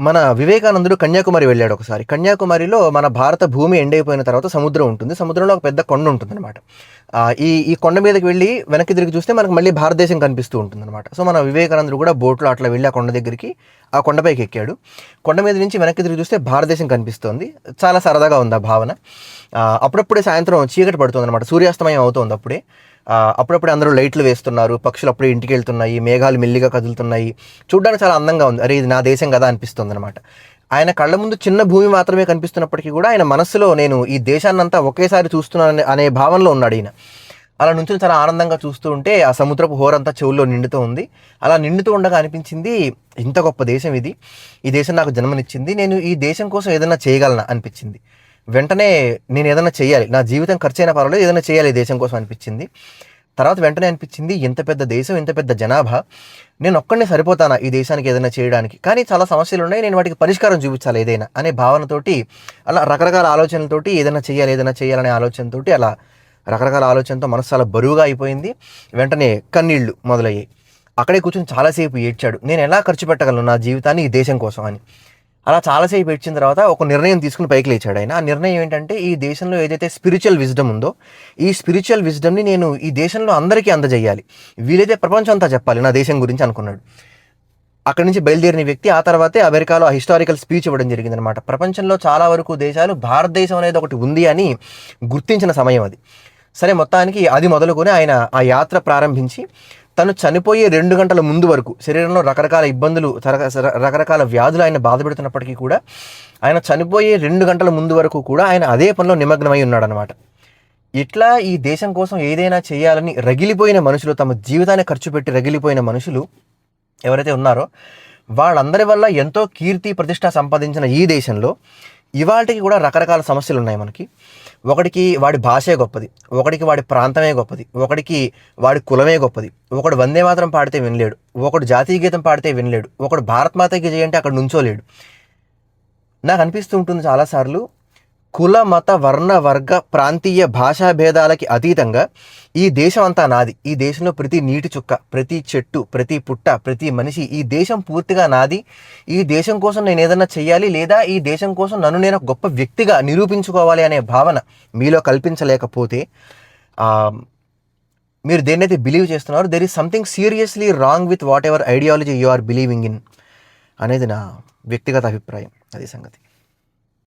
మన వివేకానందుడు కన్యాకుమారి వెళ్ళాడు ఒకసారి. కన్యాకుమారిలో మన భారత భూమి ఎండ్ అయిపోయిన తర్వాత సముద్రం ఉంటుంది. సముద్రంలో ఒక పెద్ద కొండ ఉంటుందన్నమాట. ఈ కొండ మీదకి వెళ్ళి వెనక్కి తిరిగి చూస్తే మనకు మళ్ళీ భారతదేశం కనిపిస్తూ ఉంటుందన్నమాట. సో, మన వివేకానందుడు కూడా బోట్‌లో అట్లా వెళ్ళి ఆ కొండ దగ్గరికి, ఆ కొండపైకి ఎక్కాడు. కొండ మీద నుంచి వెనక్కి తిరిగి చూస్తే భారతదేశం కనిపిస్తోంది. చాలా సరదాగా ఉంది ఆ భావన. అప్పుడప్పుడే సాయంత్రం చీకటి పడుతుందన్నమాట. సూర్యాస్తమయం అవుతోంది అప్పుడే. అప్పుడప్పుడే అందరూ లైట్లు వేస్తున్నారు. పక్షులు అప్పుడే ఇంటికెళ్తున్నాయి. మేఘాలు మెల్లిగా కదులుతున్నాయి. చూడ్డానికి చాలా అందంగా ఉంది. అరే! ఇది నా దేశం కదా అనిపిస్తుందనమాట. ఆయన కళ్ళ ముందు చిన్న భూమి మాత్రమే కనిపిస్తున్నప్పటికీ కూడా ఆయన మనస్సులో నేను ఈ దేశాన్నంతా ఒకేసారి చూస్తున్నాను అనే భావనలో ఉన్నాడు ఈయన. అలా నుంచొని చాలా ఆనందంగా చూస్తూ ఉంటే ఆ సముద్రపు హోరంతా చెవుల్లో నిండుతూ ఉంది. అలా నిండుతూ ఉండగా అనిపించింది, ఇంత గొప్ప దేశం ఇది. ఈ దేశం నాకు జన్మనిచ్చింది. నేను ఈ దేశం కోసం ఏదైనా చేయగలనా అనిపించింది. వెంటనే నేను ఏదైనా చేయాలి. నా జీవితం ఖర్చయినా పర్వాలేదు, ఏదైనా చేయాలి ఈ దేశం కోసం అనిపించింది. తర్వాత వెంటనే అనిపించింది, ఇంత పెద్ద దేశం, ఇంత పెద్ద జనాభా, నేను ఒక్కడినే సరిపోతానా ఈ దేశానికి ఏదైనా చేయడానికి? కానీ చాలా సమస్యలున్నాయి. నేను వాటికి పరిష్కారం చూపించాలి ఏదైనా అనే భావనతోటి, అలా రకరకాల ఆలోచనలతోటి ఏదైనా చేయాలనే ఆలోచనతోటి అలా రకరకాల ఆలోచనతో మనసు చాలా బరువుగా అయిపోయింది. వెంటనే కన్నీళ్లు మొదలయ్యాయి. అక్కడే కూర్చొని చాలాసేపు ఏడ్చాడు. నేను ఎలా ఖర్చు పెట్టగలను నా జీవితాన్ని ఈ దేశం కోసం అని. అలా చాలాసేపు ఏడ్చిన తర్వాత ఒక నిర్ణయం తీసుకుని పైకి లేచాడు ఆయన. ఆ నిర్ణయం ఏంటంటే, ఈ దేశంలో ఏదైతే స్పిరిచువల్ విజ్డమ్ ఉందో, ఈ స్పిరిచువల్ విజ్డమ్‌ని నేను ఈ దేశంలో అందరికీ అందజేయాలి. వీలైతే ప్రపంచం అంతా చెప్పాలి నా దేశం గురించి అనుకున్నాడు. అక్కడి నుంచి బయలుదేరిన వ్యక్తి ఆ తర్వాతే అమెరికాలో ఆ హిస్టారికల్ స్పీచ్ ఇవ్వడం జరిగిందనమాట. ప్రపంచంలో చాలా వరకు దేశాలు భారతదేశం అనేది ఒకటి ఉంది అని గుర్తించిన సమయం అది. సరే, మొత్తానికి అది మొదలుకొని ఆయన ఆ యాత్ర ప్రారంభించి తను చనిపోయే 2 గంటల ముందు వరకు శరీరంలో రకరకాల ఇబ్బందులు, రకరకాల వ్యాధులు ఆయన బాధపెడుతున్నప్పటికీ కూడా, ఆయన చనిపోయే 2 గంటల ముందు వరకు కూడా ఆయన అదే పనిలో నిమగ్నమై ఉన్నాడనమాట. ఇట్లా ఈ దేశం కోసం ఏదైనా చేయాలని రగిలిపోయిన మనుషులు, తమ జీవితాన్ని ఖర్చు పెట్టి రగిలిపోయిన మనుషులు ఎవరైతే ఉన్నారో, వాళ్ళందరి వల్ల ఎంతో కీర్తి ప్రతిష్ట సంపాదించిన ఈ దేశంలో ఇవాళకి కూడా రకరకాల సమస్యలు ఉన్నాయి మనకి. ఒకడికి వాడి భాషే గొప్పది, ఒకడికి వాడి ప్రాంతమే గొప్పది, ఒకడికి వాడి కులమే గొప్పది, ఒకడు వందే మాతరం పాడితే వినలేడు, ఒకడు జాతీయ గీతం పాడితే వినలేడు, ఒకడు భారత్ మాతకి జై అంటే అక్కడ నుంచోలేడు. నాకు అనిపిస్తూ ఉంటుంది చాలాసార్లు, కుల మత వర్ణ వర్గ ప్రాంతీయ భాషా భేదాలకి అతీతంగా ఈ దేశం అంతా నాది. ఈ దేశంలో ప్రతి నీటి చుక్క, ప్రతి చెట్టు, ప్రతి పుట్ట, ప్రతి మనిషి, ఈ దేశం పూర్తిగా నాది. ఈ దేశం కోసం నేను ఏదైనా చెయ్యాలి, లేదా ఈ దేశం కోసం నన్ను నేను ఒక గొప్ప వ్యక్తిగా నిరూపించుకోవాలి అనే భావన మీలో కల్పించలేకపోతే, మీరు దేన్నైతే బిలీవ్ చేస్తున్నారో there is something seriously wrong with whatever ideology you are believing in అనేది నా వ్యక్తిగత అభిప్రాయం. అది సంగతి.